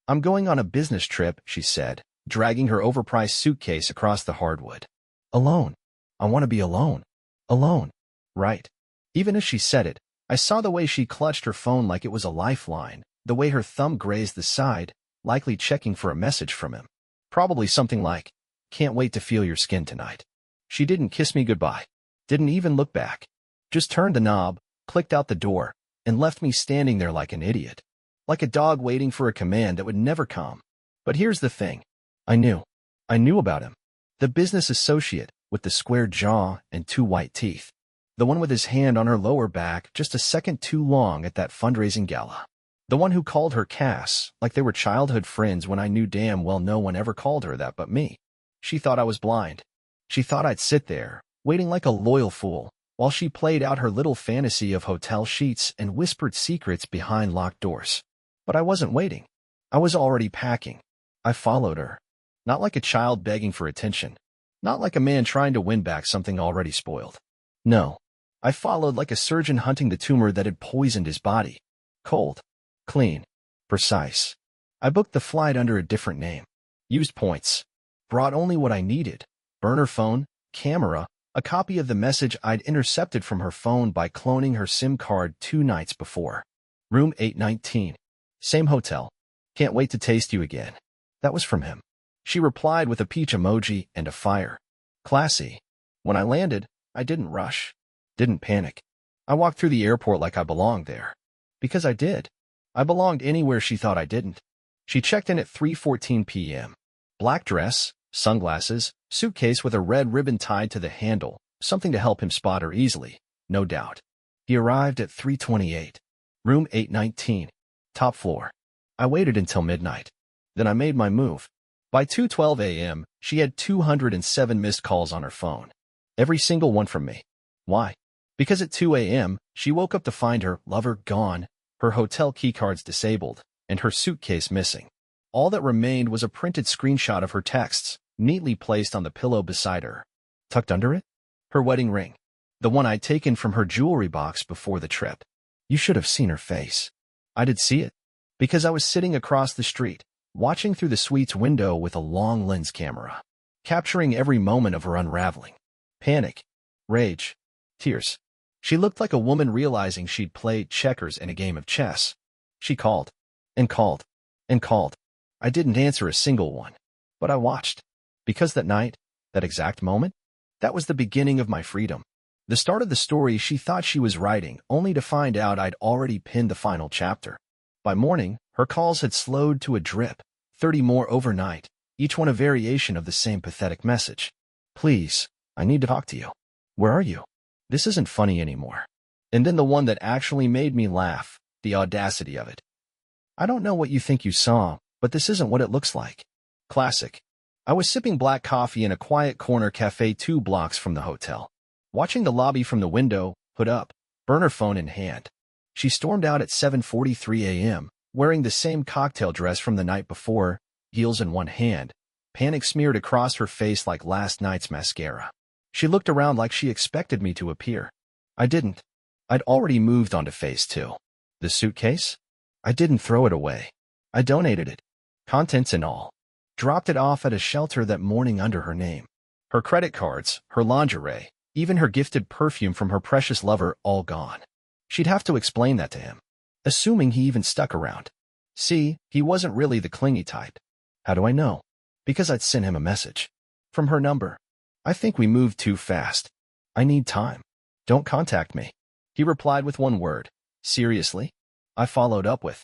I'm going on a business trip, she said, dragging her overpriced suitcase across the hardwood. Alone. I want to be alone. Alone. Right. Even as she said it, I saw the way she clutched her phone like it was a lifeline, the way her thumb grazed the side, likely checking for a message from him. Probably something like, "Can't wait to feel your skin tonight." She didn't kiss me goodbye. Didn't even look back. Just turned the knob, clicked out the door, and left me standing there like an idiot. Like a dog waiting for a command that would never come. But here's the thing. I knew. I knew about him. The business associate with the square jaw and 2 white teeth. The one with his hand on her lower back just a second too long at that fundraising gala. The one who called her Cass, like they were childhood friends when I knew damn well no one ever called her that but me. She thought I was blind. She thought I'd sit there, waiting like a loyal fool, while she played out her little fantasy of hotel sheets and whispered secrets behind locked doors. But I wasn't waiting. I was already packing. I followed her. Not like a child begging for attention. Not like a man trying to win back something already spoiled. No. I followed like a surgeon hunting the tumor that had poisoned his body. Cold. Clean. Precise. I booked the flight under a different name. Used points. Brought only what I needed. Burner phone, camera, a copy of the message I'd intercepted from her phone by cloning her SIM card 2 nights before. Room 819. Same hotel. Can't wait to taste you again. That was from him. She replied with a peach emoji and a fire. Classy. When I landed, I didn't rush. Didn't panic. I walked through the airport like I belonged there. Because I did. I belonged anywhere she thought I didn't. She checked in at 3:14 p.m. Black dress, sunglasses, suitcase with a red ribbon tied to the handle, something to help him spot her easily, no doubt. He arrived at 3:28. Room 819. Top floor. I waited until midnight. Then I made my move. By 2:12 a.m., she had 207 missed calls on her phone. Every single one from me. Why? Because at 2 a.m., she woke up to find her lover gone, her hotel keycards disabled, and her suitcase missing. All that remained was a printed screenshot of her texts, neatly placed on the pillow beside her. Tucked under it? Her wedding ring. The one I'd taken from her jewelry box before the trip. You should have seen her face. I did see it. Because I was sitting across the street, watching through the suite's window with a long lens camera, capturing every moment of her unraveling. Panic. Rage. Tears. She looked like a woman realizing she'd played checkers in a game of chess. She called. And called. And called. I didn't answer a single one. But I watched. Because that night, that exact moment, that was the beginning of my freedom. The start of the story she thought she was writing, only to find out I'd already pinned the final chapter. By morning, her calls had slowed to a drip, 30 more overnight, each one a variation of the same pathetic message. Please, I need to talk to you. Where are you? This isn't funny anymore. And then the one that actually made me laugh, the audacity of it. I don't know what you think you saw, but this isn't what it looks like. Classic. I was sipping black coffee in a quiet corner cafe 2 blocks from the hotel, watching the lobby from the window, hood up, burner phone in hand. She stormed out at 7:43 a.m., wearing the same cocktail dress from the night before, heels in one hand, panic smeared across her face like last night's mascara. She looked around like she expected me to appear. I didn't. I'd already moved on to phase 2. The suitcase? I didn't throw it away. I donated it. Contents and all. Dropped it off at a shelter that morning under her name. Her credit cards, her lingerie, even her gifted perfume from her precious lover, all gone. She'd have to explain that to him. Assuming he even stuck around. See, he wasn't really the clingy type. How do I know? Because I'd sent him a message. From her number. I think we moved too fast. I need time. Don't contact me. He replied with one word. Seriously? I followed up with,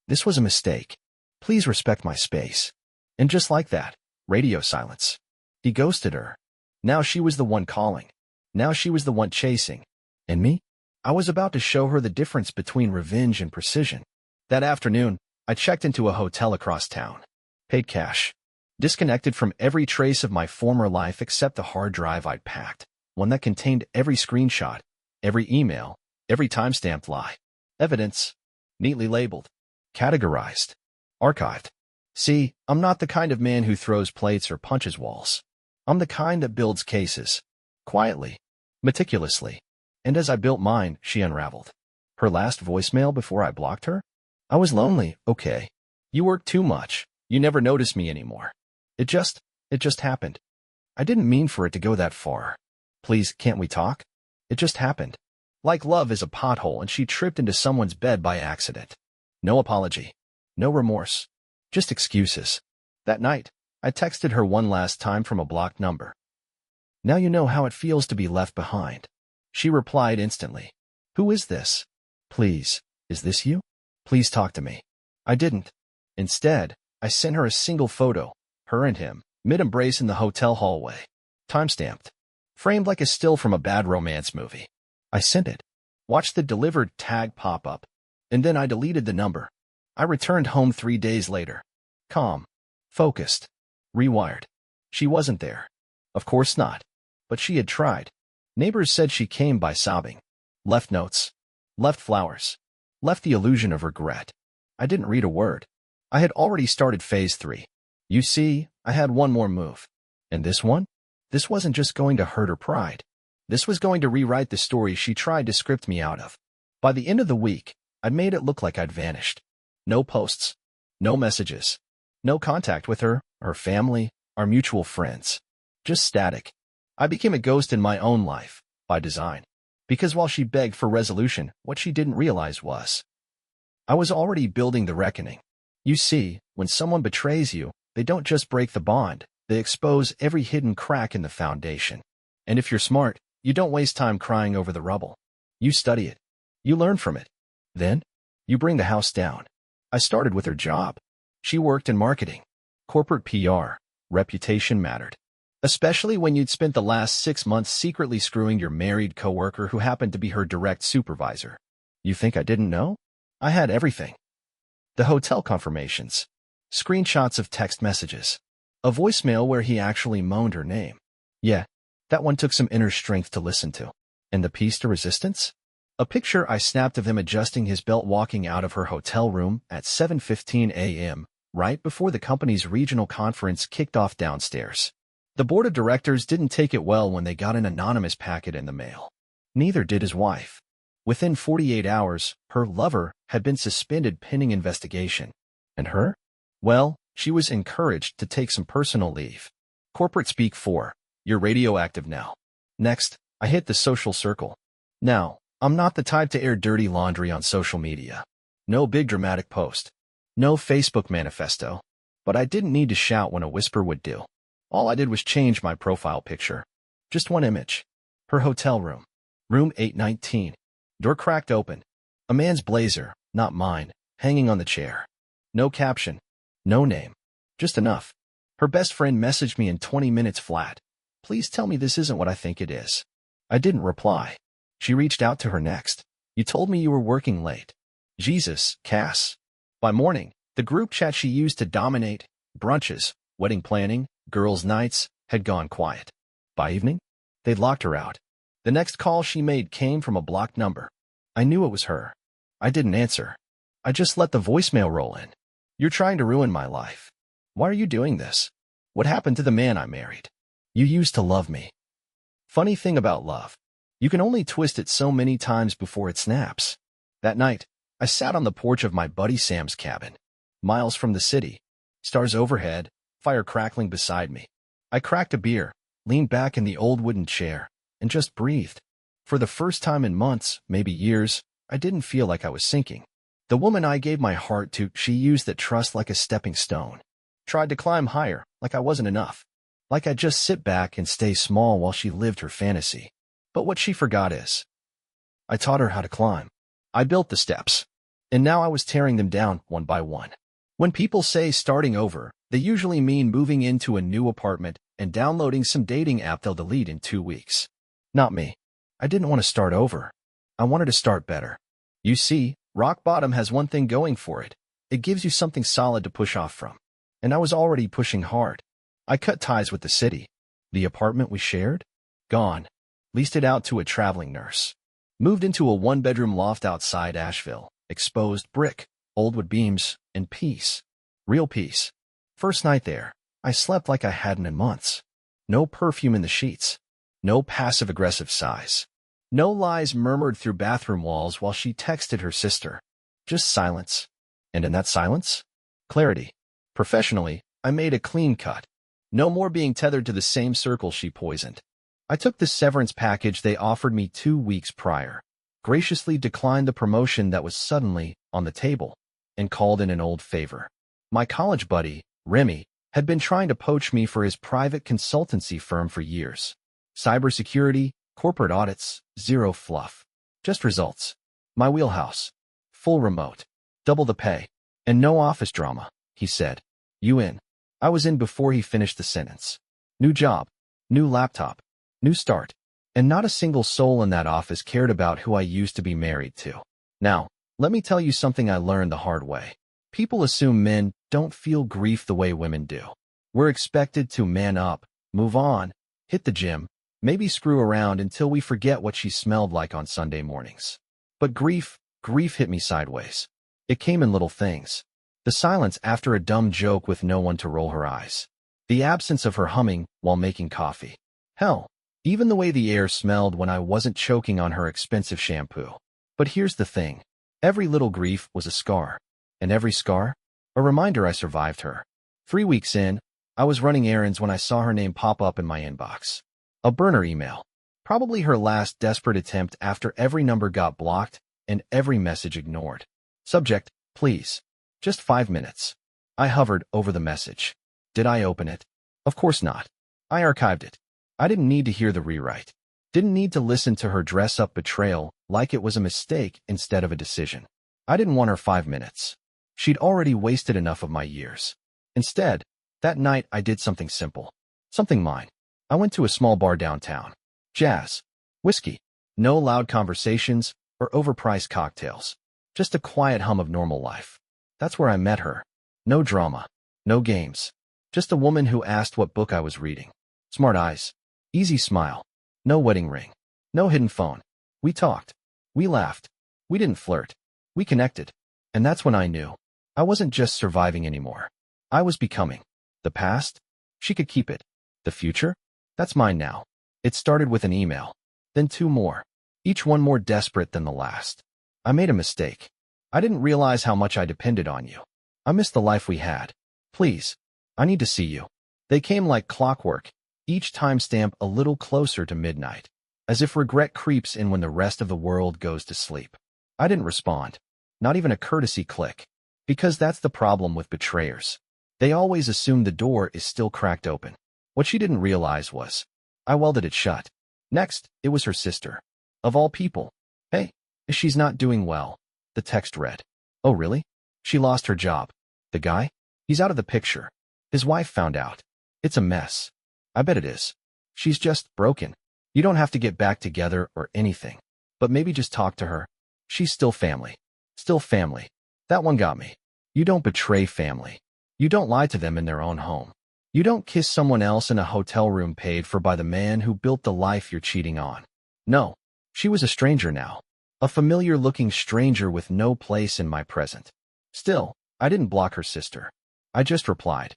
this was a mistake. Please respect my space. And just like that, radio silence. He ghosted her. Now she was the one calling. Now she was the one chasing. And me? I was about to show her the difference between revenge and precision. That afternoon, I checked into a hotel across town. Paid cash. Disconnected from every trace of my former life except the hard drive I'd packed, one that contained every screenshot, every email, every timestamped lie. Evidence. Neatly labeled. Categorized. Archived. See, I'm not the kind of man who throws plates or punches walls. I'm the kind that builds cases. Quietly. Meticulously. And as I built mine, she unraveled. Her last voicemail before I blocked her? I was lonely, okay. You work too much. You never notice me anymore. It just happened. I didn't mean for it to go that far. Please, can't we talk? It just happened. Like love is a pothole and she tripped into someone's bed by accident. No apology. No remorse. Just excuses. That night, I texted her one last time from a blocked number. Now you know how it feels to be left behind. She replied instantly. Who is this? Please, is this you? Please talk to me. I didn't. Instead, I sent her a single photo, her and him, mid-embrace in the hotel hallway. Time-stamped. Framed like a still from a bad romance movie. I sent it. Watched the delivered tag pop up. And then I deleted the number. I returned home 3 days later. Calm. Focused. Rewired. She wasn't there. Of course not. But she had tried. Neighbors said she came by sobbing. Left notes. Left flowers. Left the illusion of regret. I didn't read a word. I had already started phase 3. You see, I had one more move. And this one? This wasn't just going to hurt her pride. This was going to rewrite the story she tried to script me out of. By the end of the week, I'd made it look like I'd vanished. No posts. No messages. No contact with her, her family, our mutual friends. Just static. I became a ghost in my own life, by design. Because while she begged for resolution, what she didn't realize was I was already building the reckoning. You see, when someone betrays you, they don't just break the bond, they expose every hidden crack in the foundation. And if you're smart, you don't waste time crying over the rubble. You study it. You learn from it. Then, you bring the house down. I started with her job. She worked in marketing. Corporate PR. Reputation mattered. Especially when you'd spent the last 6 months secretly screwing your married coworker who happened to be her direct supervisor. You think I didn't know? I had everything. The hotel confirmations. Screenshots of text messages. A voicemail where he actually moaned her name. Yeah, that one took some inner strength to listen to. And the piece de resistance? A picture I snapped of him adjusting his belt walking out of her hotel room at 7:15 a.m., right before the company's regional conference kicked off downstairs. The board of directors didn't take it well when they got an anonymous packet in the mail. Neither did his wife. Within 48 hours, her lover had been suspended pending investigation. And her? Well, she was encouraged to take some personal leave. Corporate speak 4. You're radioactive now. Next, I hit the social circle. Now, I'm not the type to air dirty laundry on social media. No big dramatic post. No Facebook manifesto. But I didn't need to shout when a whisper would do. All I did was change my profile picture. Just one image. Her hotel room. Room 819. Door cracked open. A man's blazer, not mine, hanging on the chair. No caption. No name. Just enough. Her best friend messaged me in 20 minutes flat. Please tell me this isn't what I think it is. I didn't reply. She reached out to her next. You told me you were working late. Jesus, Cass. By morning, the group chat she used to dominate, brunches, wedding planning, girls' nights, had gone quiet. By evening, they'd locked her out. The next call she made came from a blocked number. I knew it was her. I didn't answer. I just let the voicemail roll in. You're trying to ruin my life. Why are you doing this? What happened to the man I married? You used to love me. Funny thing about love. You can only twist it so many times before it snaps. That night, I sat on the porch of my buddy Sam's cabin. Miles from the city. Stars overhead, fire crackling beside me. I cracked a beer, leaned back in the old wooden chair, and just breathed. For the first time in months, maybe years, I didn't feel like I was sinking. The woman I gave my heart to, she used that trust like a stepping stone. Tried to climb higher, like I wasn't enough. Like I'd just sit back and stay small while she lived her fantasy. But what she forgot is, I taught her how to climb. I built the steps. And now I was tearing them down one by one. When people say starting over, they usually mean moving into a new apartment and downloading some dating app they'll delete in 2 weeks. Not me. I didn't want to start over. I wanted to start better. You see, rock bottom has one thing going for it. It gives you something solid to push off from. And I was already pushing hard. I cut ties with the city. The apartment we shared? Gone. Leased it out to a traveling nurse. Moved into a one-bedroom loft outside Asheville. Exposed brick, old wood beams, and peace. Real peace. First night there, I slept like I hadn't in months. No perfume in the sheets. No passive-aggressive sighs. No lies murmured through bathroom walls while she texted her sister. Just silence. And in that silence, Clarity. Professionally, I made a clean cut. No more being tethered to the same circle she poisoned. I took the severance package they offered me 2 weeks prior, graciously declined the promotion that was suddenly on the table, and called in an old favor. My college buddy, Remy, had been trying to poach me for his private consultancy firm for years. Cybersecurity, corporate audits, zero fluff. Just results. My wheelhouse. Full remote. Double the pay. And no office drama, he said. You in? I was in before he finished the sentence. New job. New laptop. New start. And not a single soul in that office cared about who I used to be married to. Now, let me tell you something I learned the hard way. People assume men don't feel grief the way women do. We're expected to man up, move on, hit the gym, maybe screw around until we forget what she smelled like on Sunday mornings. But grief hit me sideways. It came in little things. The silence after a dumb joke with no one to roll her eyes. The absence of her humming while making coffee. Hell, even the way the air smelled when I wasn't choking on her expensive shampoo. But here's the thing. Every little grief was a scar. And every scar? A reminder I survived her. 3 weeks in, I was running errands when I saw her name pop up in my inbox. A burner email. Probably her last desperate attempt after every number got blocked and every message ignored. Subject, please. Just 5 minutes. I hovered over the message. Did I open it? Of course not. I archived it. I didn't need to hear the rewrite. Didn't need to listen to her dress-up betrayal like it was a mistake instead of a decision. I didn't want her 5 minutes. She'd already wasted enough of my years. Instead, that night I did something simple. Something mine. I went to a small bar downtown. Jazz. Whiskey. No loud conversations or overpriced cocktails. Just a quiet hum of normal life. That's where I met her. No drama. No games. Just a woman who asked what book I was reading. Smart eyes. Easy smile. No wedding ring. No hidden phone. We talked. We laughed. We didn't flirt. We connected. And that's when I knew. I wasn't just surviving anymore. I was becoming. The past? She could keep it. The future? That's mine now. It started with an email. Then 2 more. Each one more desperate than the last. I made a mistake. I didn't realize how much I depended on you. I missed the life we had. Please. I need to see you. They came like clockwork, each timestamp a little closer to midnight, as if regret creeps in when the rest of the world goes to sleep. I didn't respond. Not even a courtesy click. Because that's the problem with betrayers. They always assume the door is still cracked open. What she didn't realize was, I welded it shut. Next, it was her sister. Of all people. Hey, she's not doing well. The text read. Oh really? She lost her job. The guy? He's out of the picture. His wife found out. It's a mess. I bet it is. She's just broken. You don't have to get back together or anything. But maybe just talk to her. She's still family. Still family. That one got me. You don't betray family. You don't lie to them in their own home. You don't kiss someone else in a hotel room paid for by the man who built the life you're cheating on. No. She was a stranger now. A familiar-looking stranger with no place in my present. Still, I didn't block her sister. I just replied.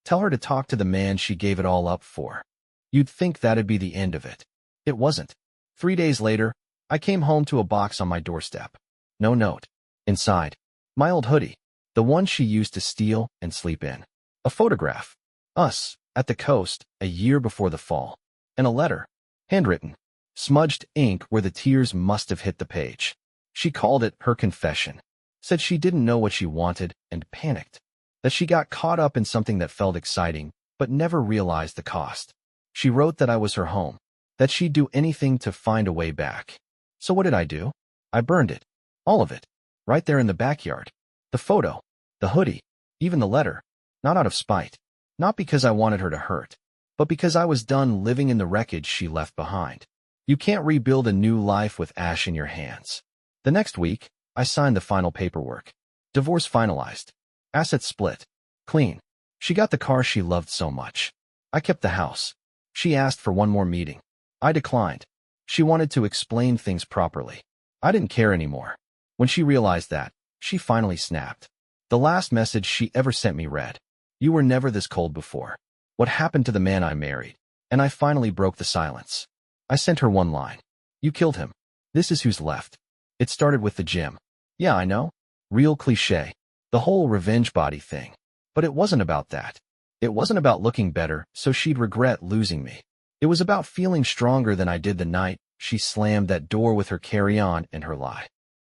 Tell her to talk to the man she gave it all up for. You'd think that'd be the end of it. It wasn't. 3 days later, I came home to a box on my doorstep. No note. Inside, my old hoodie, the one she used to steal and sleep in. A photograph. Us, at the coast, a year before the fall. And a letter. Handwritten. Smudged ink where the tears must have hit the page. She called it her confession. Said she didn't know what she wanted and panicked. That she got caught up in something that felt exciting, but never realized the cost. She wrote that I was her home. That she'd do anything to find a way back. So what did I do? I burned it. All of it. Right there in the backyard. The photo. The hoodie. Even the letter. Not out of spite. Not because I wanted her to hurt. But because I was done living in the wreckage she left behind. You can't rebuild a new life with ash in your hands. The next week, I signed the final paperwork. Divorce finalized. Assets split. Clean. She got the car she loved so much. I kept the house. She asked for one more meeting. I declined. She wanted to explain things properly. I didn't care anymore. When she realized that, she finally snapped. The last message she ever sent me read, You were never this cold before. What happened to the man I married? And I finally broke the silence. I sent her one line. You killed him. This is who's left. It started with the gym. Yeah, I know. Real cliché. The whole revenge body thing. But it wasn't about that. It wasn't about looking better, so she'd regret losing me. It was about feeling stronger than I did the night she slammed that door with her carry-on and her lie.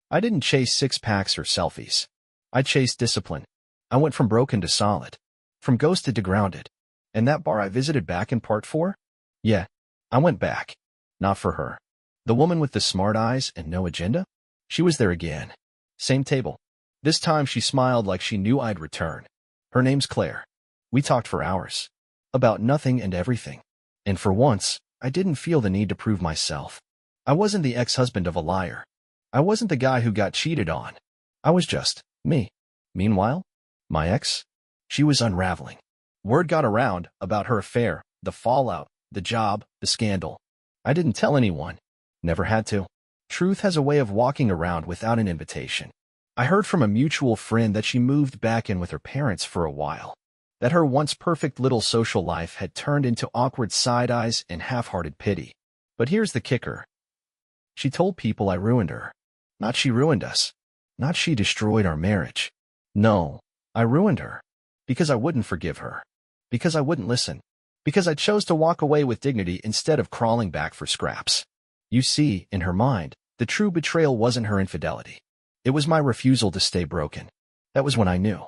I didn't chase six-packs or selfies. I chased discipline. I went from broken to solid. From ghosted to grounded. And that bar I visited back in part 4? Yeah, I went back. Not for her. The woman with the smart eyes and no agenda? She was there again. Same table. This time she smiled like she knew I'd return. Her name's Claire. We talked for hours. About nothing and everything. And for once, I didn't feel the need to prove myself. I wasn't the ex-husband of a liar. I wasn't the guy who got cheated on. I was just me. Meanwhile, my ex? She was unraveling. Word got around about her affair, the fallout, the job, the scandal. I didn't tell anyone. Never had to. Truth has a way of walking around without an invitation. I heard from a mutual friend that she moved back in with her parents for a while. That her once perfect little social life had turned into awkward side eyes and half-hearted pity. But here's the kicker. She told people I ruined her. Not she ruined us. Not she destroyed our marriage. No, I ruined her. Because I wouldn't forgive her. Because I wouldn't listen. Because I chose to walk away with dignity instead of crawling back for scraps. You see, in her mind, the true betrayal wasn't her infidelity. It was my refusal to stay broken. That was when I knew.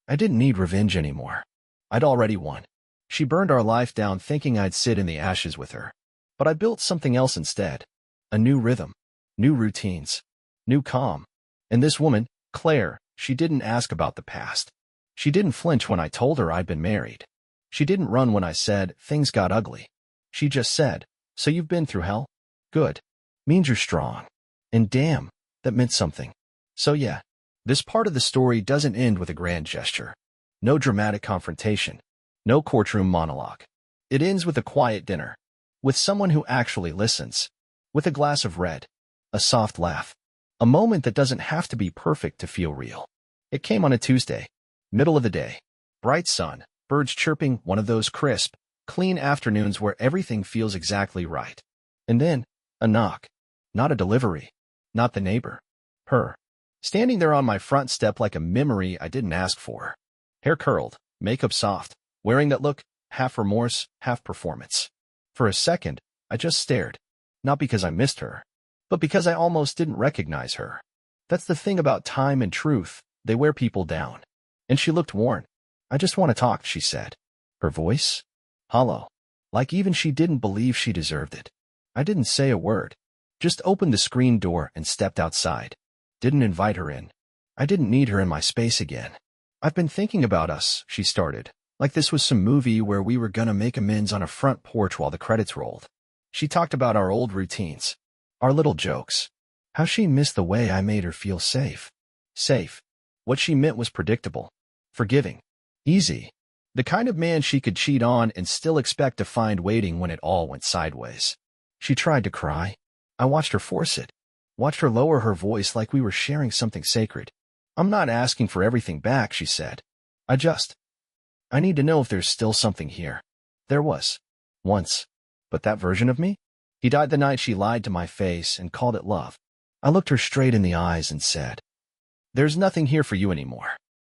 I didn't need revenge anymore. I'd already won. She burned our life down thinking I'd sit in the ashes with her. But I built something else instead. A new rhythm. New routines. New calm. And this woman, Claire, she didn't ask about the past. She didn't flinch when I told her I'd been married. She didn't run when I said things got ugly. She just said, "So you've been through hell? Good. Means you're strong." And damn, that meant something. So yeah. This part of the story doesn't end with a grand gesture. No dramatic confrontation. No courtroom monologue. It ends with a quiet dinner. With someone who actually listens. With a glass of red. A soft laugh. A moment that doesn't have to be perfect to feel real. It came on a Tuesday. Middle of the day. Bright sun. Birds chirping, one of those crisp, clean afternoons where everything feels exactly right. And then, a knock. Not a delivery. Not the neighbor. Her. Standing there on my front step like a memory I didn't ask for. Hair curled, makeup soft, wearing that look, half remorse, half performance. For a second, I just stared. Not because I missed her, but because I almost didn't recognize her. That's the thing about time and truth, they wear people down. And she looked worn. "I just want to talk," she said. Her voice? Hollow. Like even she didn't believe she deserved it. I didn't say a word. Just opened the screen door and stepped outside. Didn't invite her in. I didn't need her in my space again. "I've been thinking about us," she started, like this was some movie where we were gonna make amends on a front porch while the credits rolled. She talked about our old routines. Our little jokes. How she missed the way I made her feel safe. Safe. What she meant was predictable. Forgiving. Easy. The kind of man she could cheat on and still expect to find waiting when it all went sideways. She tried to cry. I watched her force it. Watched her lower her voice like we were sharing something sacred. "I'm not asking for everything back," she said. I need to know if there's still something here." There was. Once. But that version of me? He died the night she lied to my face and called it love. I looked her straight in the eyes and said, "There's nothing here for you anymore."